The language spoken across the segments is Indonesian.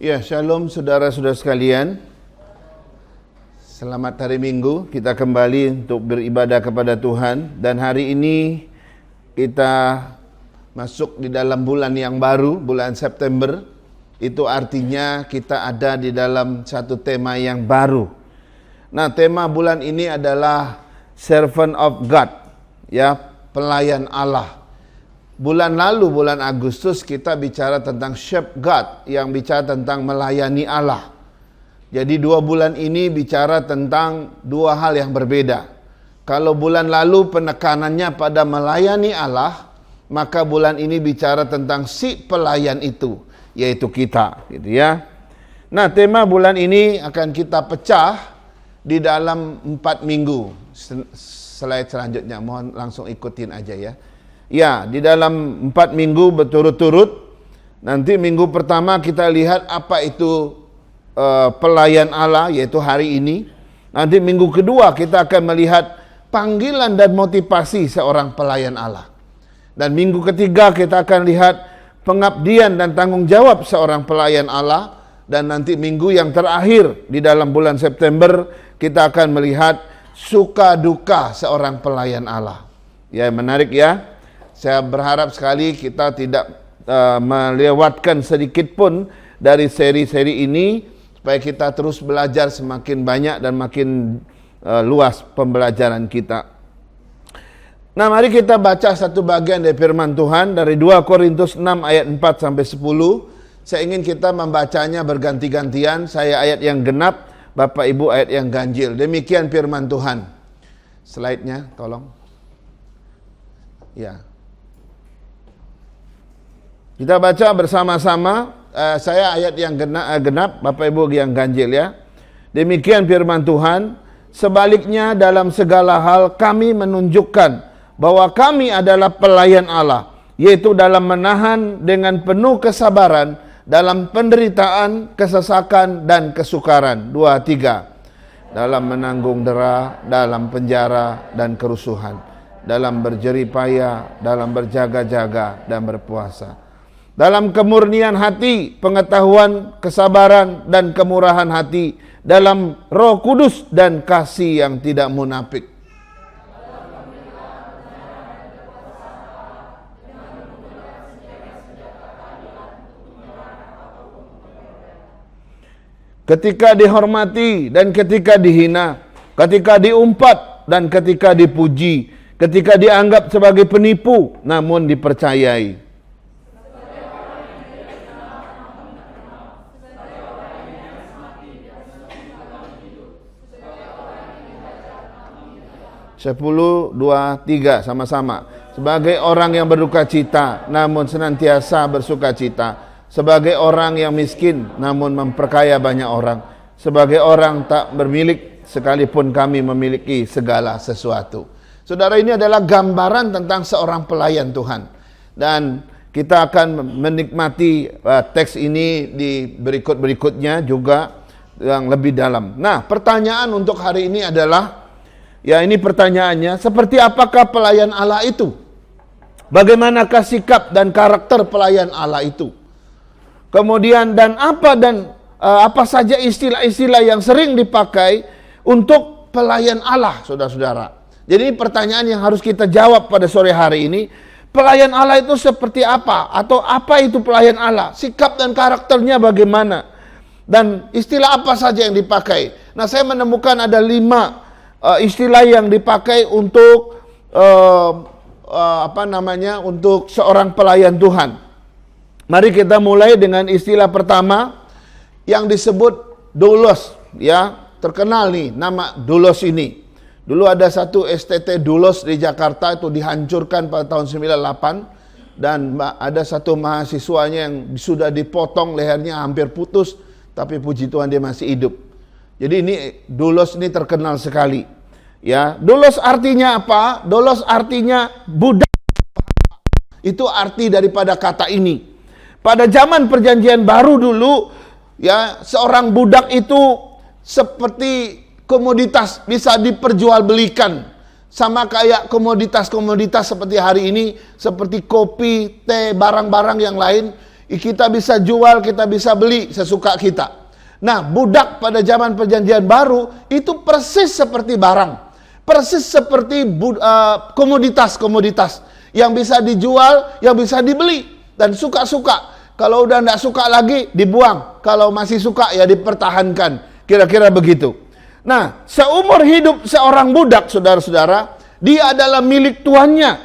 Ya, shalom saudara-saudara sekalian. Selamat hari Minggu, kita kembali untuk beribadah kepada Tuhan. Dan hari ini kita masuk di dalam bulan yang baru, bulan September. Itu artinya kita ada di dalam satu tema yang baru. Nah, tema bulan ini adalah Servant of God, ya, pelayan Allah. Bulan lalu, bulan Agustus, kita bicara tentang Shepherd God, yang bicara tentang melayani Allah. Jadi 2 bulan ini bicara tentang 2 hal yang berbeda. Kalau bulan lalu penekanannya pada melayani Allah, maka bulan ini bicara tentang si pelayan itu, yaitu kita, gitu ya. Nah, tema bulan ini akan kita pecah di dalam 4 minggu. Slide selanjutnya, mohon langsung ikutin aja ya. Ya, di dalam 4 minggu berturut-turut. Nanti minggu pertama kita lihat apa itu pelayan Allah, yaitu hari ini. Nanti minggu kedua kita akan melihat panggilan dan motivasi seorang pelayan Allah. Dan minggu ketiga kita akan lihat pengabdian dan tanggung jawab seorang pelayan Allah. Dan nanti minggu yang terakhir di dalam bulan September kita akan melihat suka duka seorang pelayan Allah. Ya, menarik ya. Saya berharap sekali kita tidak melewatkan sedikit pun dari seri-seri ini, supaya kita terus belajar semakin banyak dan makin luas pembelajaran kita. Nah, mari kita baca satu bagian dari firman Tuhan dari 2 Korintus 6 ayat 4 sampai 10. Saya ingin kita membacanya berganti-gantian. Saya ayat yang genap, Bapak Ibu ayat yang ganjil. Demikian firman Tuhan. Slide-nya tolong. Ya. Kita baca bersama-sama, saya ayat yang genap, Bapak Ibu yang ganjil ya. Demikian firman Tuhan, sebaliknya dalam segala hal kami menunjukkan bahwa kami adalah pelayan Allah, yaitu dalam menahan dengan penuh kesabaran dalam penderitaan, kesesakan, dan kesukaran. 2, 3. Dalam menanggung dera, dalam penjara dan kerusuhan, dalam berjerih payah, dalam berjaga-jaga dan berpuasa. Dalam kemurnian hati, pengetahuan, kesabaran, dan kemurahan hati, dalam Roh Kudus dan kasih yang tidak munafik. Ketika dihormati dan ketika dihina, ketika diumpat dan ketika dipuji, ketika dianggap sebagai penipu namun dipercayai. Sepuluh, 2, 3 sama-sama. Sebagai orang yang berduka cita namun senantiasa bersuka cita. Sebagai orang yang miskin namun memperkaya banyak orang. Sebagai orang tak bermilik sekalipun kami memiliki segala sesuatu. Saudara, ini adalah gambaran tentang seorang pelayan Tuhan. Dan kita akan menikmati teks ini di berikut-berikutnya juga yang lebih dalam. Nah, pertanyaan untuk hari ini adalah, ya, ini pertanyaannya, seperti apakah pelayan Allah itu? Bagaimanakah sikap dan karakter pelayan Allah itu? Kemudian apa saja istilah-istilah yang sering dipakai untuk pelayan Allah, saudara-saudara. Jadi ini pertanyaan yang harus kita jawab pada sore hari ini. Pelayan Allah itu seperti apa? Atau apa itu pelayan Allah? Sikap dan karakternya bagaimana? Dan istilah apa saja yang dipakai? Nah, saya menemukan ada 5 istilah yang dipakai untuk untuk seorang pelayan Tuhan. Mari kita mulai dengan istilah pertama yang disebut doulos, ya. Terkenal nih nama doulos ini. Dulu ada satu STT doulos di Jakarta, itu dihancurkan pada tahun 98, dan ada satu mahasiswanya yang sudah dipotong lehernya hampir putus, tapi puji Tuhan dia masih hidup. Jadi ini doulos ini terkenal sekali. Ya, doulos artinya apa? Doulos artinya budak. Itu arti daripada kata ini. Pada zaman perjanjian baru dulu, ya, seorang budak itu seperti komoditas, bisa diperjualbelikan. Sama kayak komoditas-komoditas seperti hari ini, seperti kopi, teh, barang-barang yang lain, Kita bisa jual, kita bisa beli sesuka kita. Nah, budak pada zaman perjanjian baru itu persis seperti barang. Persis seperti komoditas-komoditas yang bisa dijual, yang bisa dibeli. Dan suka-suka. Kalau udah tidak suka lagi, dibuang. Kalau masih suka, ya dipertahankan. Kira-kira begitu. Nah, seumur hidup seorang budak, saudara-saudara, dia adalah milik tuannya.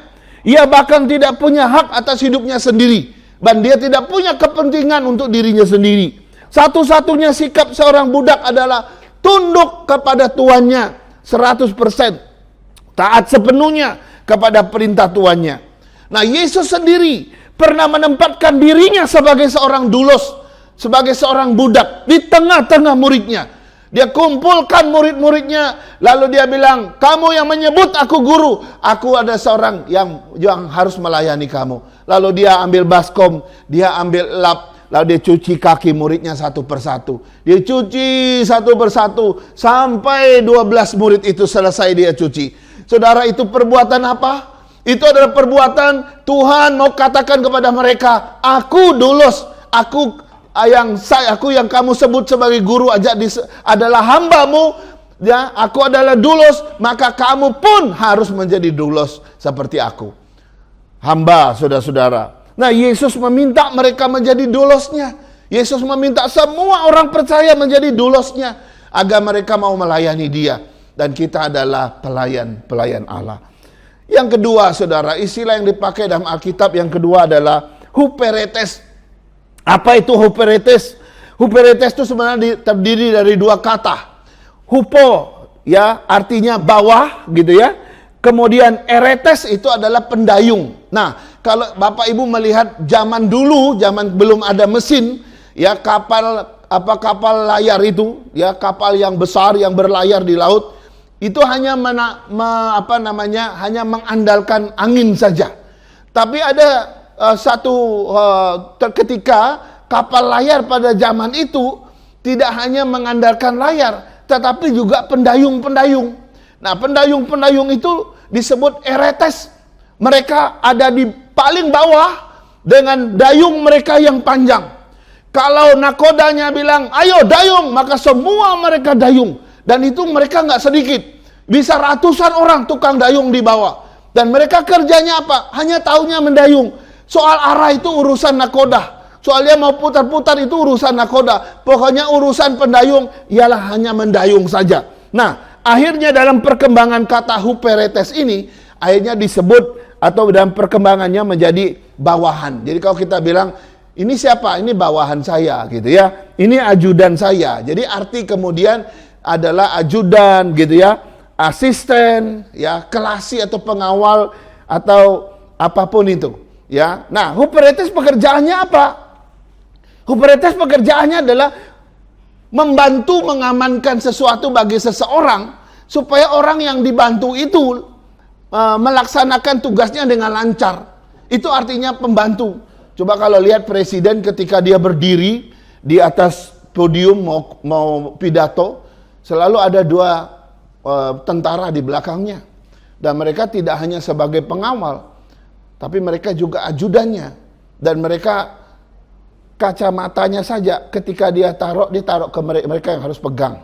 Ia bahkan tidak punya hak atas hidupnya sendiri. Dan dia tidak punya kepentingan untuk dirinya sendiri. Satu-satunya sikap seorang budak adalah tunduk kepada tuannya 100%. Taat sepenuhnya kepada perintah tuannya. Nah, Yesus sendiri pernah menempatkan dirinya sebagai seorang doulos, sebagai seorang budak di tengah-tengah muridnya. Dia kumpulkan murid-muridnya, lalu dia bilang, kamu yang menyebut aku guru, aku ada seorang yang harus melayani kamu. Lalu dia ambil baskom, dia ambil lap, lalu dia cuci kaki muridnya satu persatu. Dia cuci satu persatu, sampai 12 murid itu selesai dia cuci. Saudara, itu perbuatan apa? Itu adalah perbuatan Tuhan mau katakan kepada mereka, aku doulos, aku yang kamu sebut sebagai guru adalah hambamu, ya, aku adalah doulos, maka kamu pun harus menjadi doulos seperti aku. Hamba, saudara-saudara. Nah, Yesus meminta mereka menjadi doulosnya. Yesus meminta semua orang percaya menjadi doulosnya agar mereka mau melayani dia. Dan kita adalah pelayan Allah. Yang kedua, saudara, istilah yang dipakai dalam Alkitab yang kedua adalah huperetes. Apa itu huperetes? Huperetes itu sebenarnya terdiri dari dua kata. Hupo, ya, artinya bawah, gitu ya. Kemudian eretes itu adalah pendayung. Nah, kalau Bapak Ibu melihat zaman dulu, zaman belum ada mesin, ya, kapal layar itu, ya, kapal yang besar yang berlayar di laut, itu hanya hanya mengandalkan angin saja. Tapi ada ketika kapal layar pada zaman itu tidak hanya mengandalkan layar, tetapi juga pendayung-pendayung. Nah, pendayung-pendayung itu disebut eretes. Mereka ada di paling bawah dengan dayung mereka yang panjang. Kalau nakodanya bilang, ayo dayung, maka semua mereka dayung. Dan itu mereka nggak sedikit. Bisa ratusan orang tukang dayung di bawah. Dan mereka kerjanya apa? Hanya taunya mendayung. Soal arah itu urusan nakoda. Soalnya mau putar-putar itu urusan nakoda. Pokoknya urusan pendayung ialah hanya mendayung saja. Nah, akhirnya dalam perkembangan kata huperetes ini, akhirnya disebut atau dalam perkembangannya menjadi bawahan. Jadi kalau kita bilang, ini siapa? Ini bawahan saya, gitu ya. Ini ajudan saya. Jadi arti kemudian adalah ajudan, gitu ya. Asisten, ya, kelasi atau pengawal atau apapun itu. Ya, nah, huperetes pekerjaannya apa? Huperetes pekerjaannya adalah membantu mengamankan sesuatu bagi seseorang supaya orang yang dibantu itu melaksanakan tugasnya dengan lancar. Itu artinya pembantu. Coba kalau lihat presiden ketika dia berdiri di atas podium mau pidato, selalu ada dua tentara di belakangnya. Dan mereka tidak hanya sebagai pengawal, tapi mereka juga ajudannya. Dan mereka kacamatanya saja ketika dia ditaruh ke mereka yang harus pegang.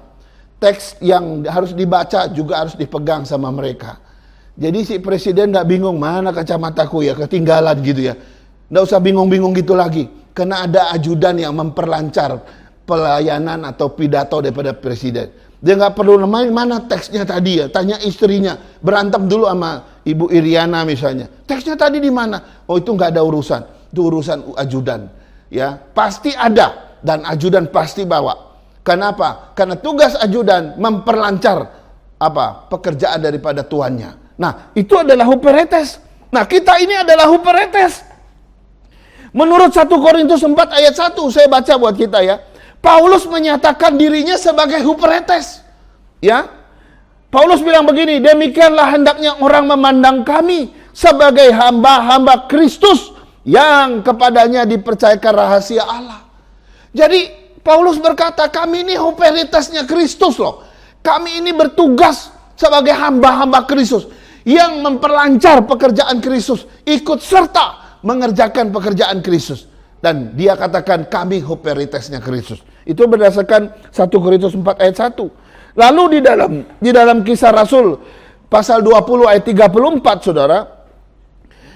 Teks yang harus dibaca juga harus dipegang sama mereka. Jadi si presiden tidak bingung, mana kacamataku ya, ketinggalan gitu ya. Tidak usah bingung-bingung gitu lagi. Karena ada ajudan yang memperlancar pelayanan atau pidato daripada presiden. Dia nggak perlu namain mana teksnya tadi ya. Tanya istrinya, berantem dulu sama Ibu Iriana misalnya. Teksnya tadi di mana? Oh, itu nggak ada urusan. Itu urusan ajudan. Ya, pasti ada dan ajudan pasti bawa. Kenapa? Karena tugas ajudan memperlancar pekerjaan daripada tuannya. Nah, itu adalah huperetes. Nah, kita ini adalah huperetes. Menurut 1 Korintus 4 ayat 1, saya baca buat kita ya. Paulus menyatakan dirinya sebagai huperetes. Ya. Paulus bilang begini, demikianlah hendaknya orang memandang kami sebagai hamba-hamba Kristus yang kepadanya dipercayakan rahasia Allah. Jadi Paulus berkata, kami ini huperetesnya Kristus loh. Kami ini bertugas sebagai hamba-hamba Kristus yang memperlancar pekerjaan Kristus, ikut serta mengerjakan pekerjaan Kristus. Dan dia katakan kami huperitesnya Kristus. Itu berdasarkan 1 Korintus 4 ayat 1. Lalu di dalam Kisah Rasul pasal 20 ayat 34, Saudara,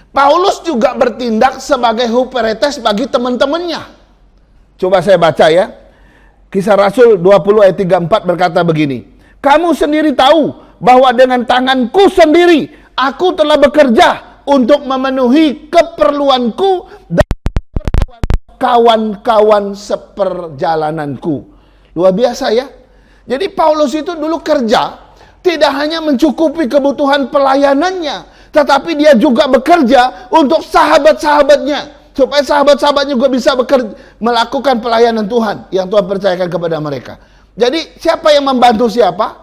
Paulus juga bertindak sebagai huperetes bagi teman-temannya. Coba saya baca ya. Kisah Rasul 20 ayat 34 berkata begini. Kamu sendiri tahu bahwa dengan tanganku sendiri aku telah bekerja untuk memenuhi keperluanku dan kawan-kawan seperjalananku. Luar biasa ya. Jadi Paulus itu dulu kerja tidak hanya mencukupi kebutuhan pelayanannya, tetapi dia juga bekerja untuk sahabat-sahabatnya, supaya sahabat-sahabatnya juga bisa melakukan pelayanan Tuhan yang Tuhan percayakan kepada mereka. Jadi siapa yang membantu siapa?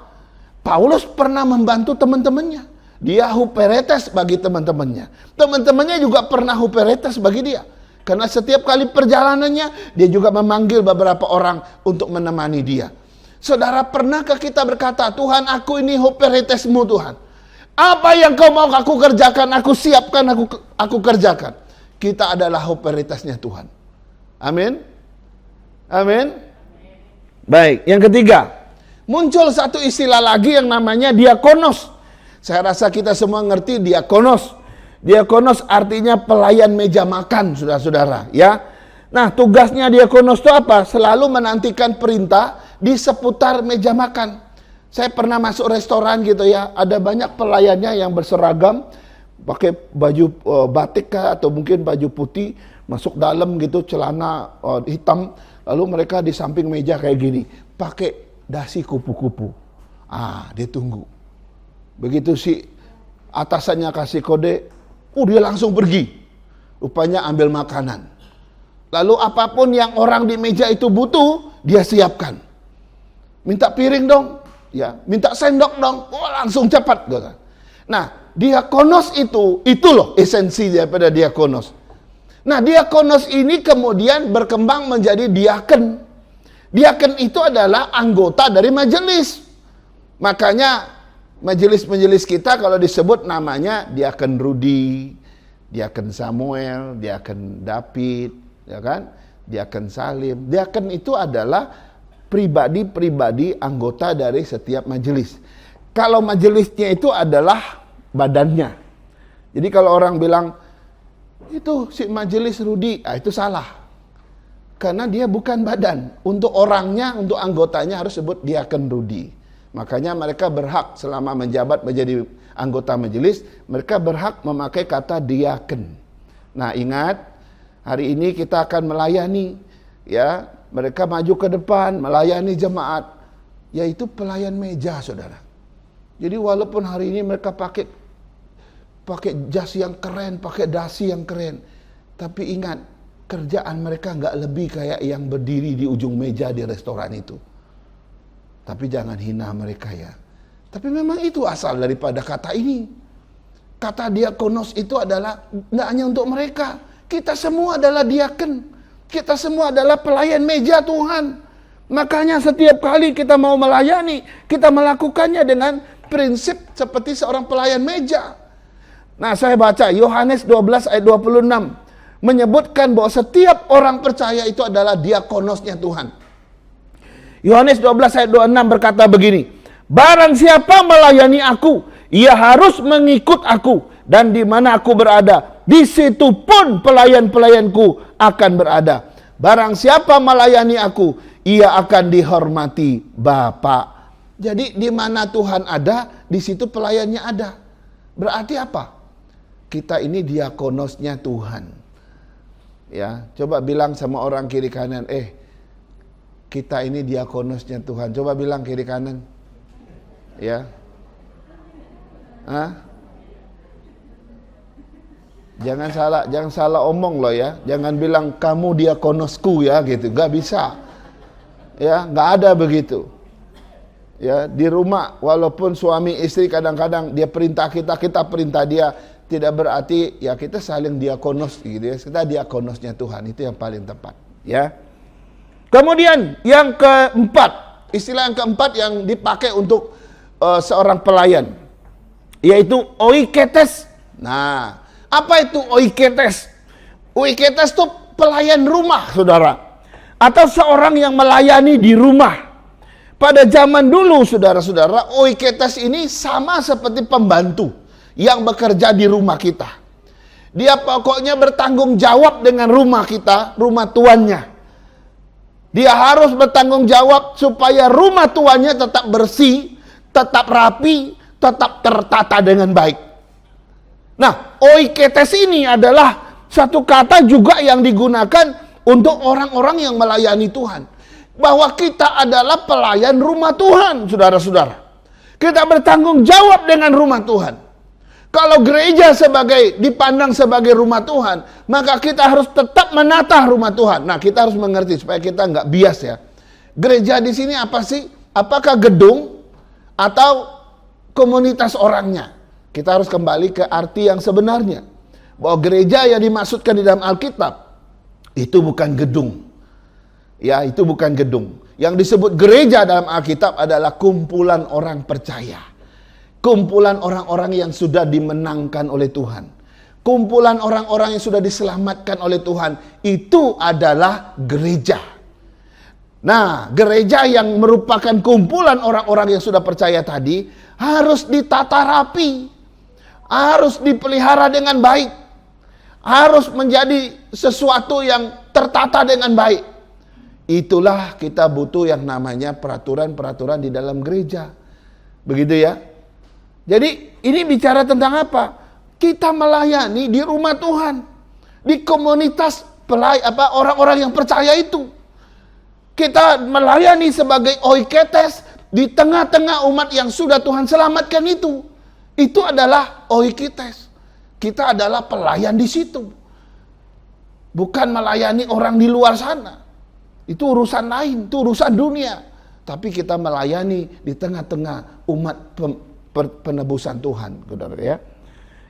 Paulus pernah membantu teman-temannya. Dia huperetes bagi teman-temannya. Teman-temannya juga pernah huperetes bagi dia. Karena setiap kali perjalanannya, dia juga memanggil beberapa orang untuk menemani dia. Saudara, pernahkah kita berkata, Tuhan, aku ini huperetesmu Tuhan. Apa yang kau mau aku kerjakan, aku siapkan, aku kerjakan. Kita adalah huperetesnya Tuhan. Amin. Amin. Baik, yang ketiga. Muncul satu istilah lagi yang namanya diakonos. Saya rasa kita semua ngerti diakonos. Diakonos artinya pelayan meja makan, saudara-saudara, ya. Nah, tugasnya diakonos itu apa? Selalu menantikan perintah di seputar meja makan. Saya pernah masuk restoran gitu ya, ada banyak pelayannya yang berseragam, pakai baju batik kah, atau mungkin baju putih, masuk dalam gitu, celana hitam, lalu mereka di samping meja kayak gini, pakai dasi kupu-kupu. Dia tunggu. Begitu si atasannya kasih kode, dia langsung pergi. Rupanya ambil makanan. Lalu apapun yang orang di meja itu butuh, dia siapkan. Minta piring dong, ya, minta sendok dong, langsung cepat. Nah, diakonos itu loh esensi daripada diakonos. Nah, diakonos ini kemudian berkembang menjadi diaken. Diaken itu adalah anggota dari majelis. Makanya majelis-majelis kita kalau disebut namanya diaken Rudi, diaken Samuel, diaken David, ya kan? Diaken Salim. Diaken itu adalah pribadi-pribadi anggota dari setiap majelis. Kalau majelisnya itu adalah badannya. Jadi kalau orang bilang itu si majelis Rudi, itu salah. Karena dia bukan badan. Untuk orangnya, untuk anggotanya harus sebut diaken Rudi. Makanya mereka berhak selama menjabat menjadi anggota majelis, mereka berhak memakai kata diaken. Nah, ingat, hari ini kita akan melayani, ya, mereka maju ke depan melayani jemaat, yaitu pelayan meja, saudara. Jadi walaupun hari ini mereka pakai jas yang keren, pakai dasi yang keren, tapi ingat, kerjaan mereka nggak lebih kayak yang berdiri di ujung meja di restoran itu. Tapi jangan hina mereka ya. Tapi memang itu asal daripada kata ini. Kata diakonos itu adalah tidak hanya untuk mereka. Kita semua adalah diaken. Kita semua adalah pelayan meja Tuhan. Makanya setiap kali kita mau melayani, kita melakukannya dengan prinsip seperti seorang pelayan meja. Nah, saya baca Yohanes 12 ayat 26. Menyebutkan bahwa setiap orang percaya itu adalah diakonosnya Tuhan. Yohanes 12 ayat 26 berkata begini, barang siapa melayani aku, ia harus mengikut aku, dan di mana aku berada, di situ pun pelayan-pelayanku akan berada. Barang siapa melayani aku, ia akan dihormati Bapa. Jadi di mana Tuhan ada, di situ pelayannya ada. Berarti apa? Kita ini diakonosnya Tuhan. Ya, coba bilang sama orang kiri kanan, kita ini diakonosnya Tuhan. Coba bilang kiri kanan. Ya. Jangan salah omong loh ya. Jangan bilang kamu diakonosku ya gitu. Gak bisa. Ya, gak ada begitu. Ya, di rumah walaupun suami istri kadang-kadang dia perintah kita perintah dia, tidak berarti ya kita saling diakonos gitu ya. Kita diakonosnya Tuhan, itu yang paling tepat, ya. Kemudian yang keempat, istilah yang keempat yang dipakai untuk seorang pelayan, yaitu oiketes. Nah, apa itu oiketes? Oiketes itu pelayan rumah, saudara. Atau seorang yang melayani di rumah. Pada zaman dulu, saudara-saudara, oiketes ini sama seperti pembantu yang bekerja di rumah kita. Dia pokoknya bertanggung jawab dengan rumah kita, rumah tuannya. Dia harus bertanggung jawab supaya rumah tuannya tetap bersih, tetap rapi, tetap tertata dengan baik. Nah, oiketes ini adalah satu kata juga yang digunakan untuk orang-orang yang melayani Tuhan. Bahwa kita adalah pelayan rumah Tuhan, saudara-saudara. Kita bertanggung jawab dengan rumah Tuhan. Kalau gereja dipandang sebagai rumah Tuhan, maka kita harus tetap menata rumah Tuhan. Nah, kita harus mengerti supaya kita nggak bias ya. Gereja di sini apa sih? Apakah gedung atau komunitas orangnya? Kita harus kembali ke arti yang sebenarnya. Bahwa gereja yang dimaksudkan di dalam Alkitab itu bukan gedung. Ya, itu bukan gedung. Yang disebut gereja dalam Alkitab adalah kumpulan orang percaya. Kumpulan orang-orang yang sudah dimenangkan oleh Tuhan. Kumpulan orang-orang yang sudah diselamatkan oleh Tuhan. Itu adalah gereja. Nah, gereja yang merupakan kumpulan orang-orang yang sudah percaya tadi harus ditata rapi. Harus dipelihara dengan baik. Harus menjadi sesuatu yang tertata dengan baik. Itulah kita butuh yang namanya peraturan-peraturan di dalam gereja. Begitu ya. Jadi ini bicara tentang apa? Kita melayani di rumah Tuhan. Di komunitas orang-orang yang percaya itu. Kita melayani sebagai oiketes di tengah-tengah umat yang sudah Tuhan selamatkan itu. Itu adalah oiketes. Kita adalah pelayan di situ. Bukan melayani orang di luar sana. Itu urusan lain, itu urusan dunia. Tapi kita melayani di tengah-tengah umat penebusan Tuhan, saudara ya.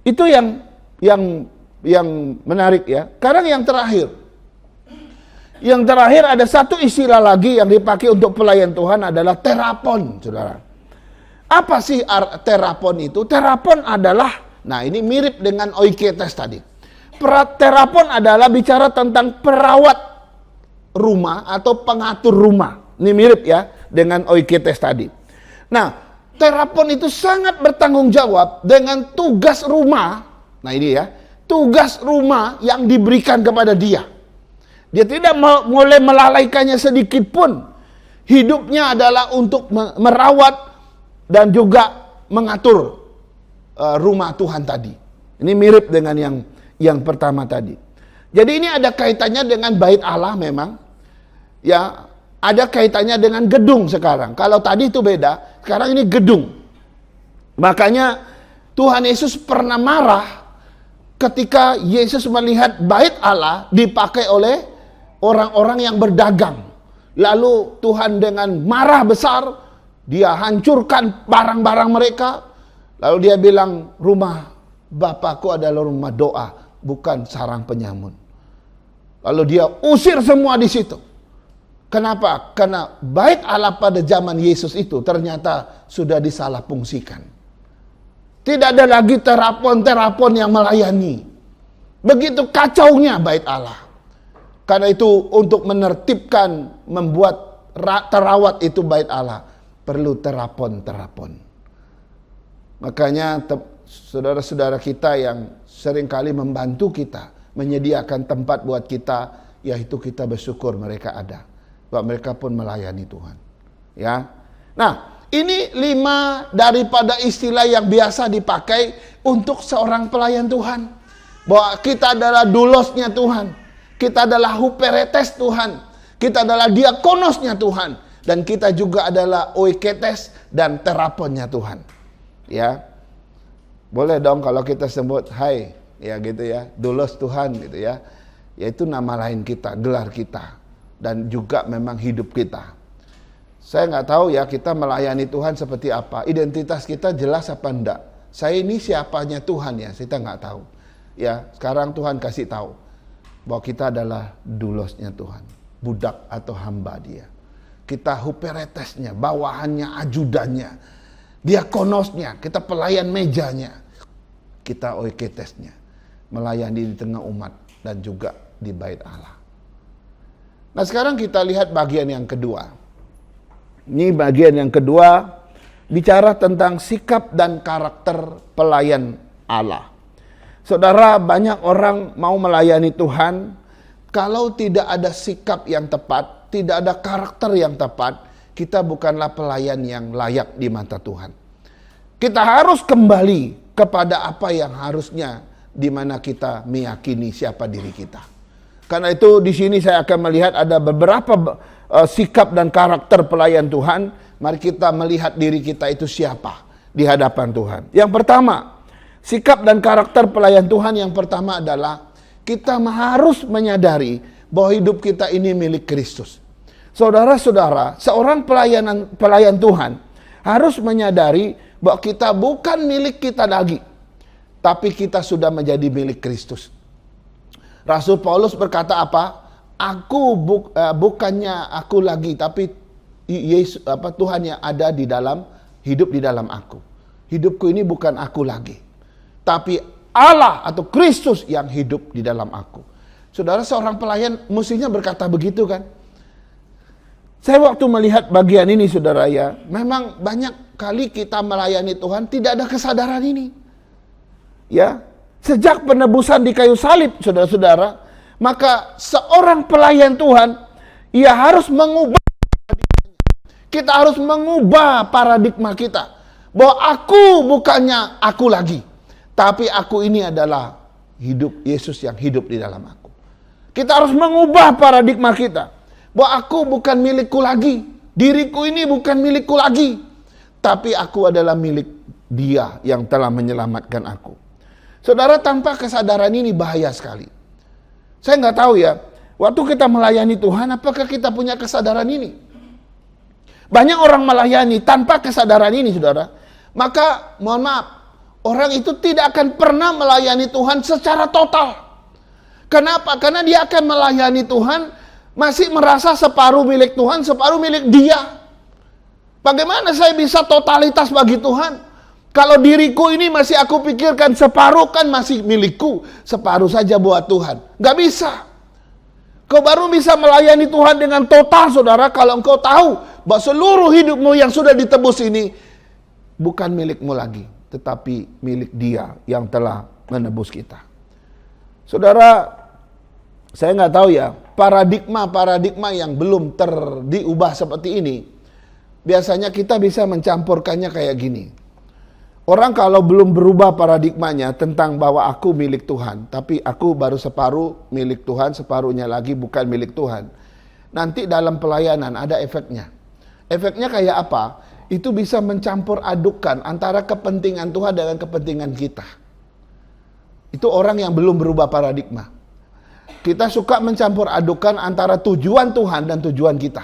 Itu yang menarik ya. Sekarang yang terakhir. Yang terakhir ada satu istilah lagi yang dipakai untuk pelayan Tuhan adalah terapon, saudara. Apa sih terapon itu? Terapon adalah, nah ini mirip dengan oiketes tadi. Terapon adalah bicara tentang perawat rumah atau pengatur rumah. Ini mirip ya dengan oiketes tadi. Nah, terapon itu sangat bertanggung jawab dengan tugas rumah. Nah ini ya, tugas rumah yang diberikan kepada dia. Dia tidak boleh melalaikannya sedikit pun. Hidupnya adalah untuk merawat dan juga mengatur rumah Tuhan tadi. Ini mirip dengan yang pertama tadi. Jadi ini ada kaitannya dengan bait Allah memang. Ya, ada kaitannya dengan gedung sekarang. Kalau tadi itu beda, sekarang ini gedung. Makanya Tuhan Yesus pernah marah ketika Yesus melihat bait Allah dipakai oleh orang-orang yang berdagang. Lalu Tuhan dengan marah besar, dia hancurkan barang-barang mereka. Lalu dia bilang, rumah Bapakku adalah rumah doa, bukan sarang penyamun. Lalu dia usir semua di situ. Kenapa? Karena bait Allah pada zaman Yesus itu ternyata sudah disalahfungsikan. Tidak ada lagi terapon-terapon yang melayani. Begitu kacaunya bait Allah. Karena itu untuk menertibkan, membuat terawat itu bait Allah, perlu terapon-terapon. Makanya saudara-saudara kita yang seringkali membantu kita, menyediakan tempat buat kita, yaitu kita bersyukur mereka ada. Bahwa mereka pun melayani Tuhan. Ya. Nah, ini 5 daripada istilah yang biasa dipakai untuk seorang pelayan Tuhan. Bahwa kita adalah dulosnya Tuhan. Kita adalah huperetes Tuhan. Kita adalah diakonosnya Tuhan. Dan kita juga adalah oiketes dan teraponnya Tuhan. Ya. Boleh dong kalau kita sebut, hai, ya gitu ya, dulos Tuhan gitu ya. Yaitu nama lain kita, gelar kita. Dan juga memang hidup kita. Saya nggak tahu ya kita melayani Tuhan seperti apa. Identitas kita jelas apa enggak. Saya ini siapanya Tuhan ya, kita nggak tahu. Ya, sekarang Tuhan kasih tahu. Bahwa kita adalah dulosnya Tuhan. Budak atau hamba dia. Kita huperetesnya, bawahannya, ajudannya. Diakonosnya, kita pelayan mejanya. Kita oiketesnya. Melayani di tengah umat dan juga di bait Allah. Nah sekarang kita lihat bagian yang kedua. Ini bagian yang kedua, bicara tentang sikap dan karakter pelayan Allah. Saudara, banyak orang mau melayani Tuhan, kalau tidak ada sikap yang tepat, tidak ada karakter yang tepat, kita bukanlah pelayan yang layak di mata Tuhan. Kita harus kembali kepada apa yang harusnya, di mana kita meyakini siapa diri kita. Karena itu di sini saya akan melihat ada beberapa sikap dan karakter pelayan Tuhan. Mari kita melihat diri kita itu siapa di hadapan Tuhan. Yang pertama, sikap dan karakter pelayan Tuhan yang pertama adalah kita harus menyadari bahwa hidup kita ini milik Kristus. Saudara-saudara, seorang pelayan Tuhan harus menyadari bahwa kita bukan milik kita lagi, tapi kita sudah menjadi milik Kristus. Rasul Paulus berkata apa? Bukannya aku lagi, tapi Yesus, Tuhan yang ada di dalam, hidup di dalam aku. Hidupku ini bukan aku lagi, tapi Allah atau Kristus yang hidup di dalam aku. Saudara, seorang pelayan mestinya berkata begitu kan? Saya waktu melihat bagian ini saudara ya, memang banyak kali kita melayani Tuhan tidak ada kesadaran ini. Ya, sejak penebusan di kayu salib saudara-saudara, maka seorang pelayan Tuhan, ia harus mengubah paradigmanya. Kita harus mengubah paradigma kita. Bahwa aku bukannya aku lagi, tapi aku ini adalah hidup Yesus yang hidup di dalam aku. Kita harus mengubah paradigma kita. Bahwa aku bukan milikku lagi. Diriku ini bukan milikku lagi. Tapi aku adalah milik Dia yang telah menyelamatkan aku. Saudara, tanpa kesadaran ini bahaya sekali. Saya nggak tahu ya, waktu kita melayani Tuhan, apakah kita punya kesadaran ini? Banyak orang melayani tanpa kesadaran ini, saudara. Maka, mohon maaf, orang itu tidak akan pernah melayani Tuhan secara total. Kenapa? Karena dia akan melayani Tuhan, masih merasa separuh milik Tuhan, separuh milik dia. Bagaimana saya bisa totalitas bagi Tuhan? Kalau diriku ini masih aku pikirkan separuh kan masih milikku, separuh saja buat Tuhan. Gak bisa. Kau baru bisa melayani Tuhan dengan total, saudara, kalau engkau tahu bahwa seluruh hidupmu yang sudah ditebus ini bukan milikmu lagi, tetapi milik Dia yang telah menebus kita. Saudara, saya nggak tahu ya, paradigma yang belum diubah seperti ini, biasanya kita bisa mencampurkannya kayak gini. Orang kalau belum berubah paradigmanya tentang bahwa aku milik Tuhan, tapi aku baru separuh milik Tuhan, separuhnya lagi bukan milik Tuhan. Nanti dalam pelayanan ada efeknya. Efeknya kayak apa? Itu bisa mencampur adukan antara kepentingan Tuhan dengan kepentingan kita. Itu orang yang belum berubah paradigma. Kita suka mencampur adukan antara tujuan Tuhan dan tujuan kita.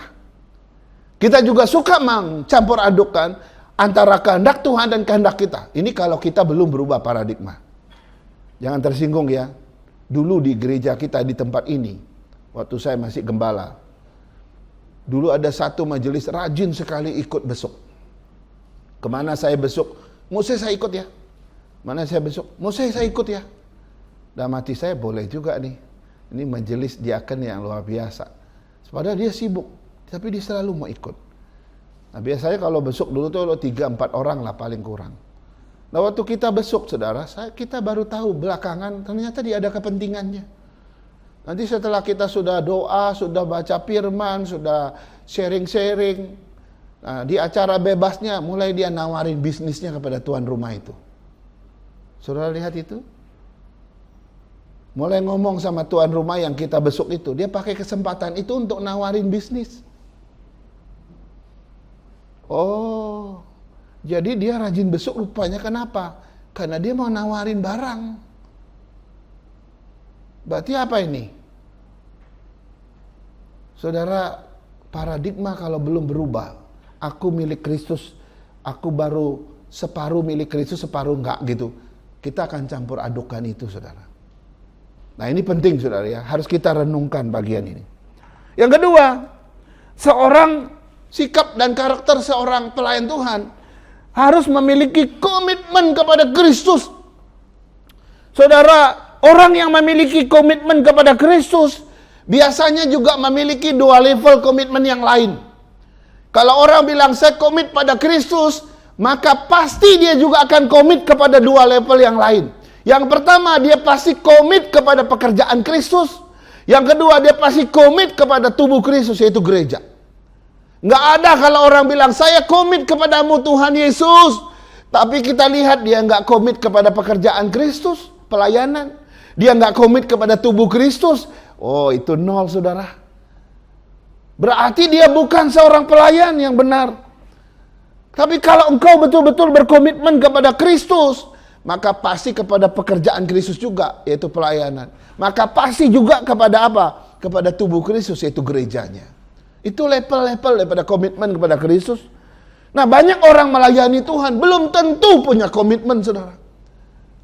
Kita juga suka mencampur adukan antara kehendak Tuhan dan kehendak kita. Ini kalau kita belum berubah paradigma. Jangan tersinggung ya. Dulu di gereja kita di tempat ini, waktu saya masih gembala, dulu ada satu majelis rajin sekali ikut besuk. Kemana saya besuk, Mose saya ikut ya. Mana saya besuk, Mose saya ikut ya. Dalam hati saya, boleh juga nih. Ini majelis diaken yang luar biasa. Padahal dia sibuk, tapi dia selalu mau ikut. Nah biasanya kalau besuk dulu tuh 3-4 orang lah paling kurang. Nah waktu kita besuk saudara, kita baru tahu belakangan ternyata dia ada kepentingannya. Nanti setelah kita sudah doa, sudah baca firman, sudah sharing-sharing, nah, di acara bebasnya mulai dia nawarin bisnisnya kepada tuan rumah itu. Saudara lihat itu? Mulai ngomong sama tuan rumah yang kita besuk itu, dia pakai kesempatan itu untuk nawarin bisnis. Oh, jadi dia rajin besuk rupanya kenapa? Karena dia mau nawarin barang. Berarti apa ini? Saudara, paradigma kalau belum berubah, aku milik Kristus, aku baru separuh milik Kristus, separuh enggak gitu. Kita akan campur adukan itu, saudara. Nah ini penting, saudara ya, harus kita renungkan bagian ini. Yang kedua, sikap dan karakter seorang pelayan Tuhan harus memiliki komitmen kepada Kristus. Saudara, orang yang memiliki komitmen kepada Kristus biasanya juga memiliki dua level komitmen yang lain. Kalau orang bilang saya komit pada Kristus, maka pasti dia juga akan komit kepada dua level yang lain. Yang pertama, dia pasti komit kepada pekerjaan Kristus. Yang kedua, dia pasti komit kepada tubuh Kristus, yaitu gereja. Nggak ada kalau orang bilang, saya komit kepadamu Tuhan Yesus. Tapi kita lihat dia nggak komit kepada pekerjaan Kristus, pelayanan. Dia nggak komit kepada tubuh Kristus. Oh, itu nol, saudara. Berarti dia bukan seorang pelayan yang benar. Tapi kalau engkau betul-betul berkomitmen kepada Kristus, maka pasti kepada pekerjaan Kristus juga, yaitu pelayanan. Maka pasti juga kepada apa? Kepada tubuh Kristus, yaitu gerejanya. Itu level-level daripada komitmen kepada Kristus. Nah, banyak orang melayani Tuhan belum tentu punya komitmen, saudara.